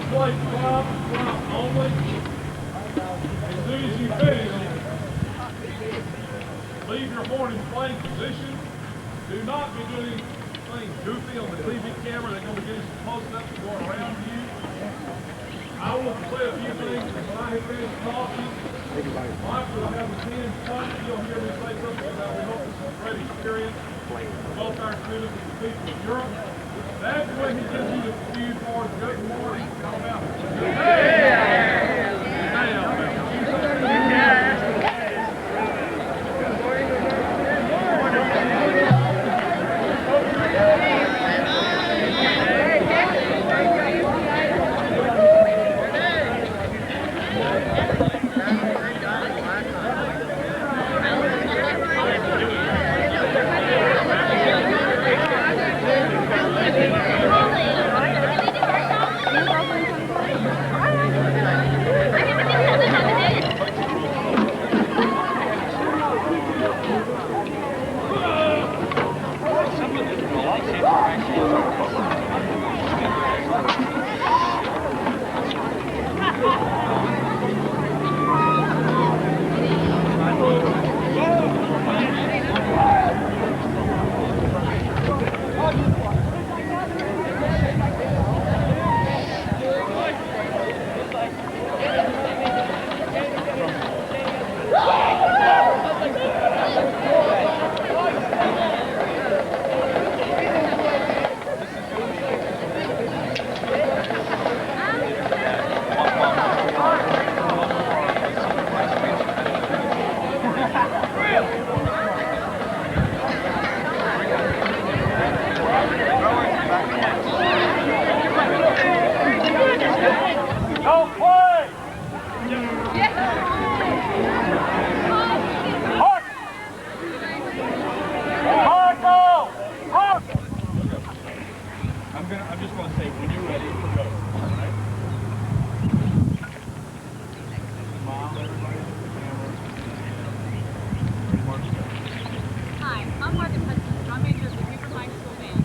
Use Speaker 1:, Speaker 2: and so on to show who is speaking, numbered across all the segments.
Speaker 1: play drop only. As soon as you finish, leave your horn in playing position. Do not be doing things goofy on the TV camera. They're going to be getting some close-ups and going around you. I will say a few things when I have finished talking. Mike will have a 10 punch. You'll hear me say something about we hope this is a great experience for both our students and the people of Europe. That's when he gives you the cue for good morning. How about it? I'm just going to say, when you're ready, go. All right? Smile, everybody.
Speaker 2: Hi, I'm Margaret Hudson, drum major of the Hoover High School Band.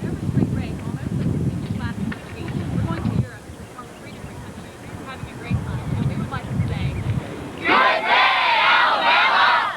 Speaker 2: Over spring break, almost like the senior class in between, we're going to Europe to perform in 3 different countries. We're having a great time, and we would like to say, USA, Alabama!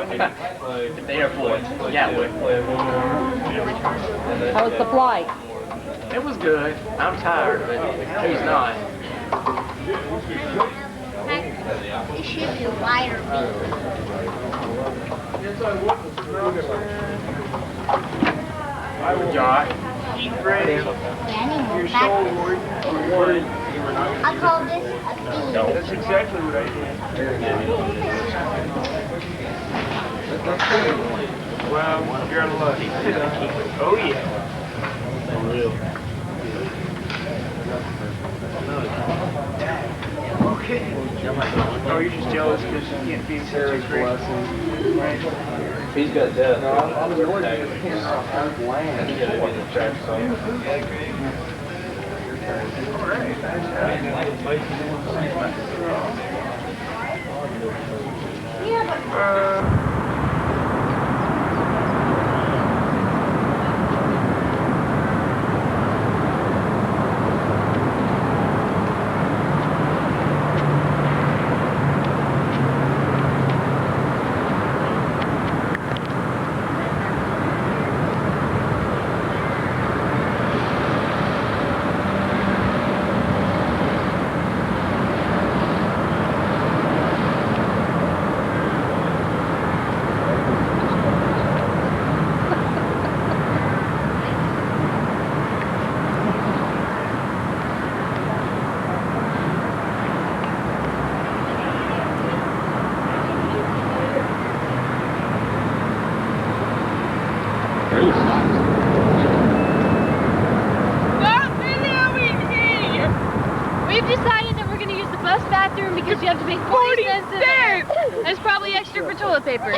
Speaker 3: At the airport, Gatwick.
Speaker 4: How was the flight?
Speaker 3: It was good. I'm tired, but who's not?
Speaker 5: It should be lighter beat.
Speaker 3: Josh, keep ready.
Speaker 5: You're so worried. I call this a beat.
Speaker 3: That's exactly what I did. Well, you're out of luck. Oh, yeah. For real. Okay. Oh, you're just jealous because you can't be such a great. He's got that. No, I'm annoyed because he's bland. Yeah, they did the track song.
Speaker 2: We've decided that we're going to use the bus bathroom because you have to pay 40 cents in there. There's probably extra for toilet paper.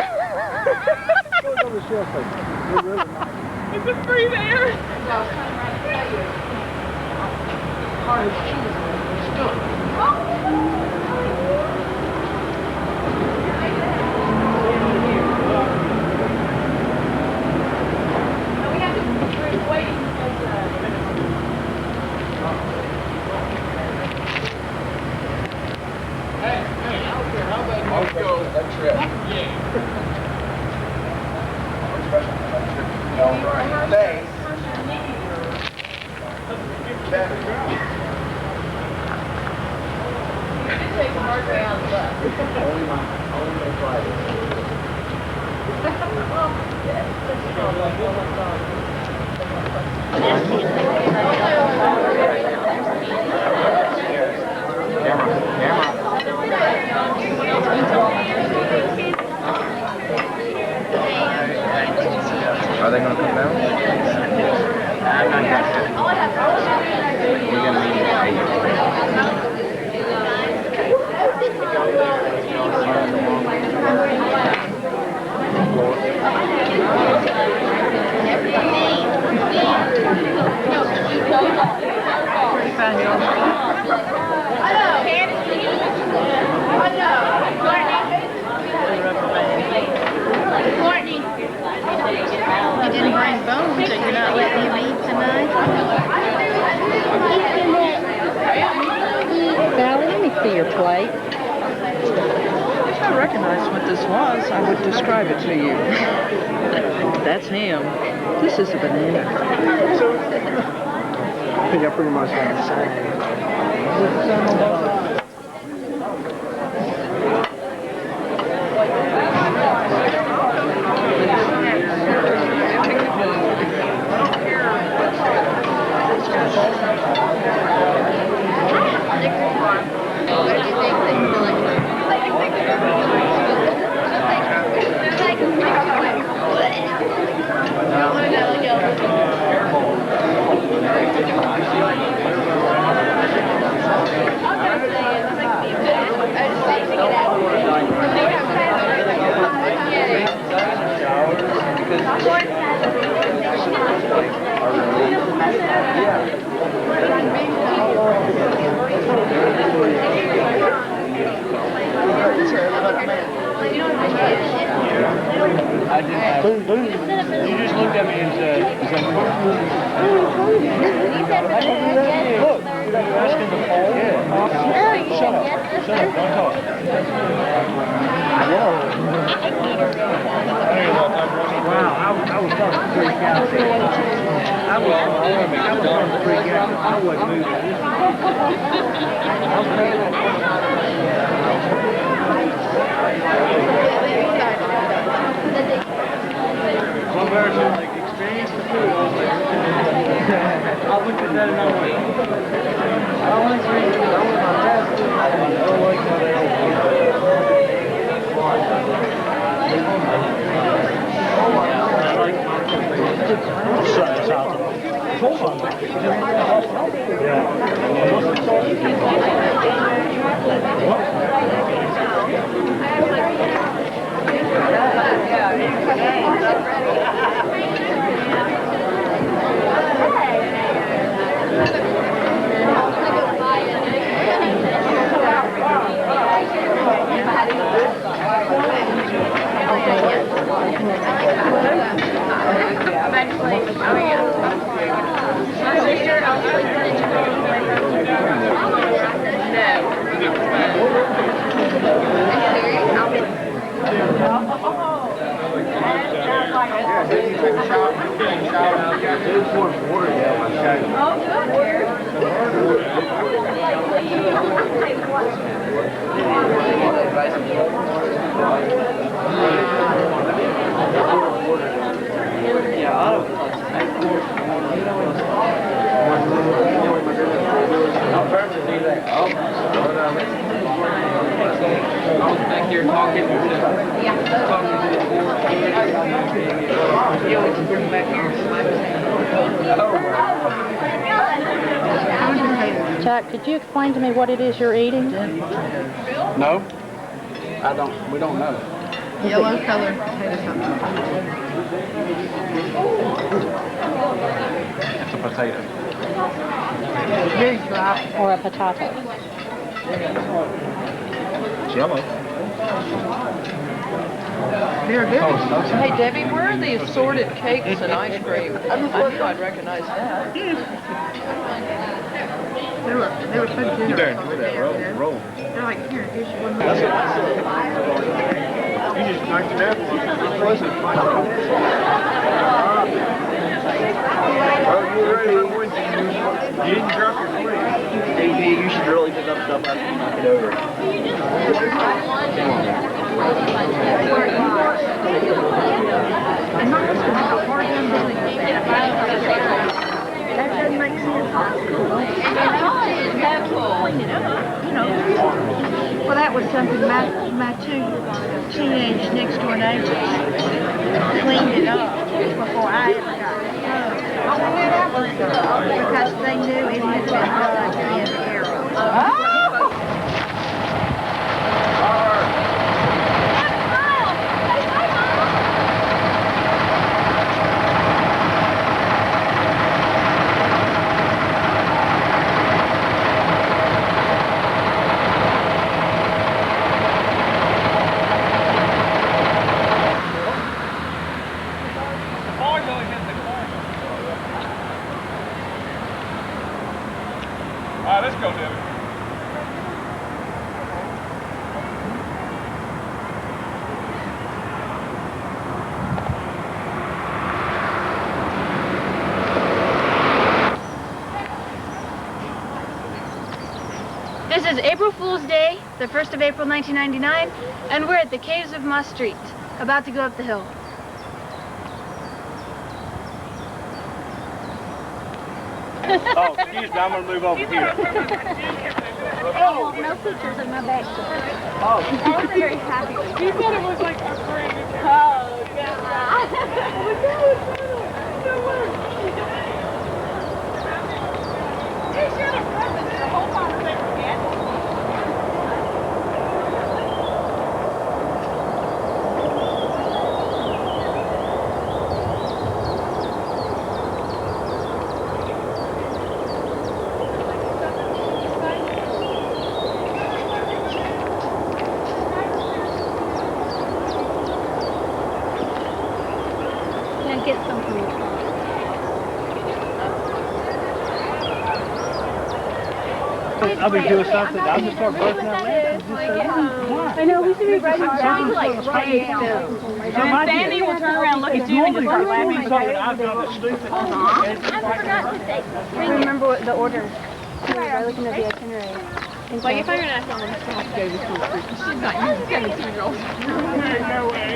Speaker 2: Is it free there?
Speaker 3: Are they going to come down? I'm not yet. We're going to meet at
Speaker 5: 8. Courtney. You didn't bring bones, so you're not letting him eat tonight?
Speaker 4: Sally, let me see your plate.
Speaker 6: If I recognized what this was, I would describe it to you. That's ham. This is a banana.
Speaker 3: I think I pretty much have the same. You just looked at me and said, "Is that cool?" Look. Wow, I was starting to freak out there. I was starting to freak out. I wasn't moving. One person like experienced the pool. I looked at that and I went, I don't like drinking. I want my best. I don't like how they all
Speaker 4: Chuck, could you explain to me what it is you're eating?
Speaker 3: No, I don't. We don't know.
Speaker 5: Yellow colored potato salad.
Speaker 3: It's a potato.
Speaker 5: Very dry.
Speaker 4: Or a potato?
Speaker 3: It's yellow.
Speaker 5: They're very
Speaker 6: Hey, Debbie, where are the assorted cakes and ice cream? I knew I'd recognize that.
Speaker 5: They were so generous.
Speaker 3: There, look at that roll.
Speaker 5: They're like, here, here's your one.
Speaker 3: That's what I said. You just knocked it out. Well, you ready? You didn't drop your plate. Hey, you should really pick up stuff after you knock it over.
Speaker 5: And my husband had a hard time doing that. That doesn't make sense. You know, well, that was something my two teenage next door neighbors cleaned it up before I ever got it. Because they knew it had been done in error.
Speaker 1: All right, let's go, Debbie.
Speaker 7: This is April Fool's Day, the 1st of April 1999, and we're at the caves of Maastricht, about to go up the hill.
Speaker 3: Oh, excuse me, I'm going to move over here.
Speaker 4: Oh, no pictures of my back.
Speaker 3: Oh.
Speaker 2: I was very happy.
Speaker 1: He said it was like a brand new
Speaker 2: Oh, God.
Speaker 1: He should have present the whole conversation again.
Speaker 4: Can I get some from you?
Speaker 3: I'll be doing something. I'll just start bursting out laughing.
Speaker 4: I know, we should be writing down
Speaker 3: Something's
Speaker 4: like
Speaker 3: gonna
Speaker 4: right now.
Speaker 3: Some
Speaker 2: Sandy will turn around, look at you, and just start laughing.
Speaker 3: something I've done that's stupid.
Speaker 4: I forgot to say. Remember what the order. By looking at the itinerary.
Speaker 2: Like if I were to ask someone to have to go to this school, she's not used to 17-year-olds.
Speaker 3: No way.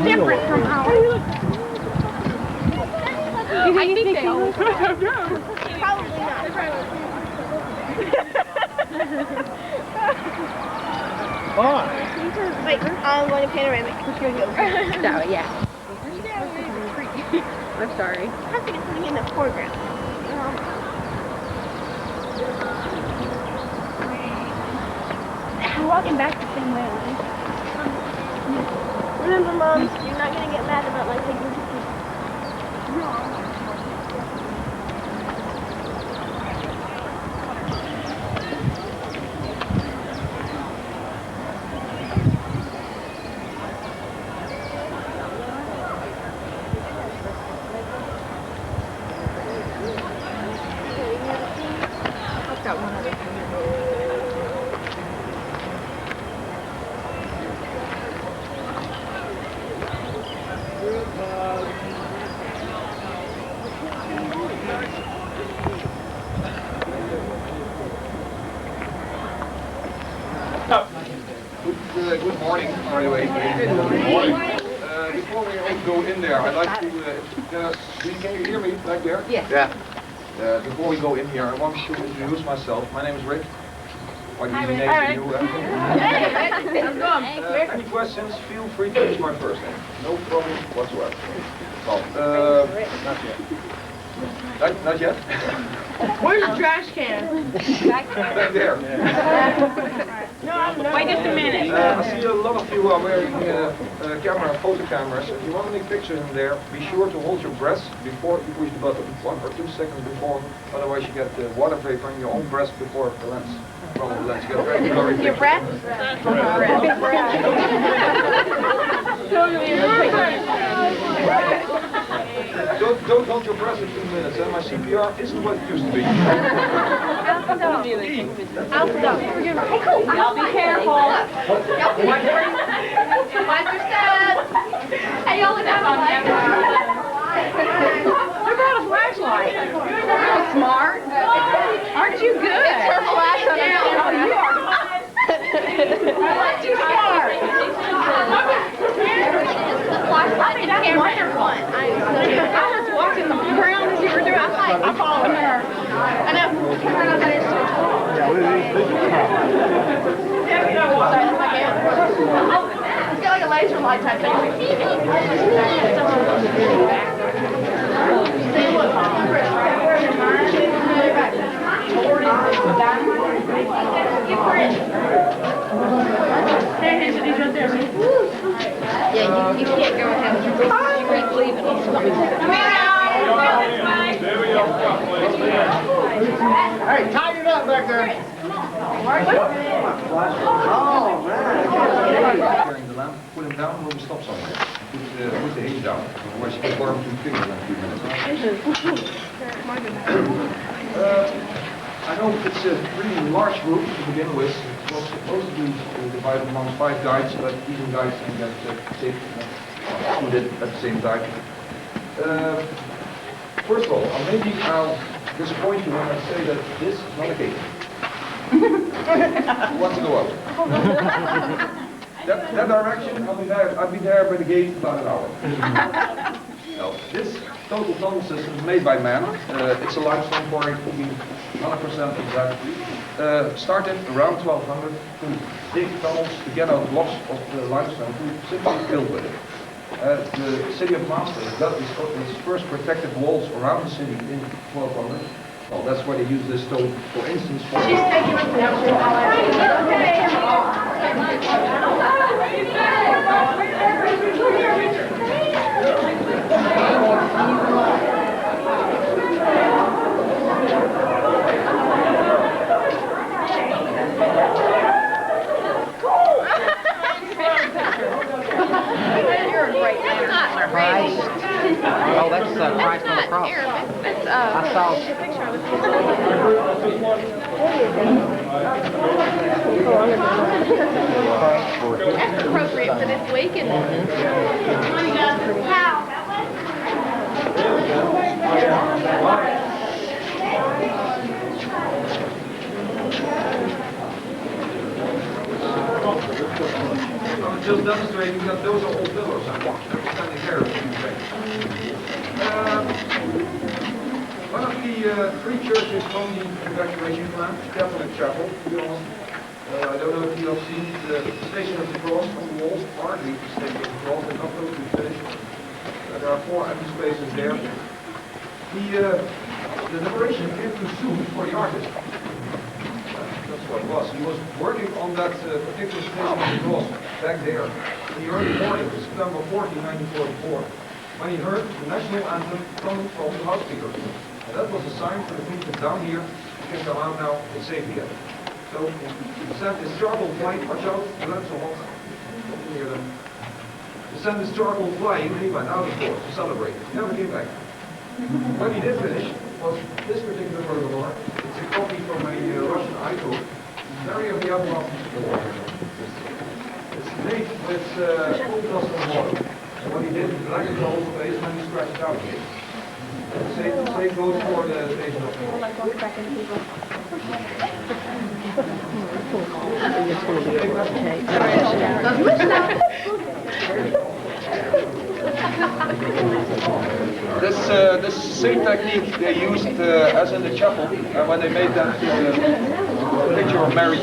Speaker 4: Different from ours.
Speaker 2: I think they all
Speaker 4: Probably not. Wait, I'm going to panoramic.
Speaker 2: So, yeah. I'm sorry.
Speaker 4: I'm going to put me in the foreground. We're walking back the same way. Remember, Mom, you're not going to get mad about like taking pictures.
Speaker 1: Good morning, by the way. Good morning. Before we all go in there, I'd like to, can you hear me back there?
Speaker 2: Yes.
Speaker 1: Yeah. Before we go in here, I want to introduce myself. My name is Rick. Quite an easy name for you. Any questions, feel free to use my first name. No problem whatsoever. Well, not yet. Not yet?
Speaker 5: Where's the trash can?
Speaker 1: Back there.
Speaker 2: Wait just a minute.
Speaker 1: I see a lot of you are wearing photo cameras. If you want to make pictures in there, be sure to hold your breath before you push the button. 1 or 2 seconds before, otherwise you get the water vapor in your own breath before the lens. From the lens, you get a very blurry
Speaker 2: Your
Speaker 1: picture. Don't hold your breath for 2 minutes. My CPR isn't what it used to be.
Speaker 2: Y'all be careful. Watch your steps. Hey, y'all look out on Look at a flashlight. You're smart. Aren't you good? It's her flashlight. Oh, you are. Aren't you smart? Flashlight and camera. I was watching the ground as you were doing. I followed her. I know. Sorry, that's my camera. It's got like a laser light type thing. See, look, yeah, you can't go ahead. You can't leave it.
Speaker 1: There we go.
Speaker 3: Hey, tighten it up back there. Oh, man.
Speaker 1: Carrying the lamp, put him down, we'll stop somewhere. Put the hinge down, otherwise you get warm to figure in a few minutes. I know it's a pretty large group to begin with. It was supposed to be divided among 5 guides, but even guides can get included at the same time. First of all, maybe I'll disappoint you when I say that this is not a cake. Who wants to go out? That direction, I'll be there by the gate in about an hour. Now, this total tunnel system is made by man. It's a limestone quarry, to be 100% exact. Started around 1200 to dig tunnels to get out blocks of the limestone to simply build with it. The city of Maastricht got its first protected walls around the city in 1200. Well, that's why they use this stone, for instance, for... She's taking a
Speaker 2: here. It's
Speaker 3: I saw.
Speaker 2: a picture of it. That's appropriate for this week, isn't it?
Speaker 1: I'm just demonstrating that those are all pillars. I'm standing there. One of the three churches from the evacuation plan, Catholic Chapel, to be honest. I don't know if you have seen the Station of the Cross on the wall, partly the Station of the Cross, and not totally finished. There are 4 empty spaces there. The decoration came too soon for the artist. That's what it was. He was working on that particular Station of the Cross back there in the early morning of September 14, 1944, when he heard the national anthem coming from the loudspeaker. And that was a sign for the people down here, you can come out now, it's safe here. So he sent his charcoal flying, watch out, the lamps are hot, don't hear them. He sent his charcoal flying, and he went out of course to celebrate. He never came back. What he did finish was this particular pergola. It's a copy from a Russian icon, very of the Amsterdam war. It's made with full custom water. And what he did, he blacked the whole face when he scratched it out again. Same goes for the Station of the Cross. This same technique they used as in the chapel when they made that picture of Mary.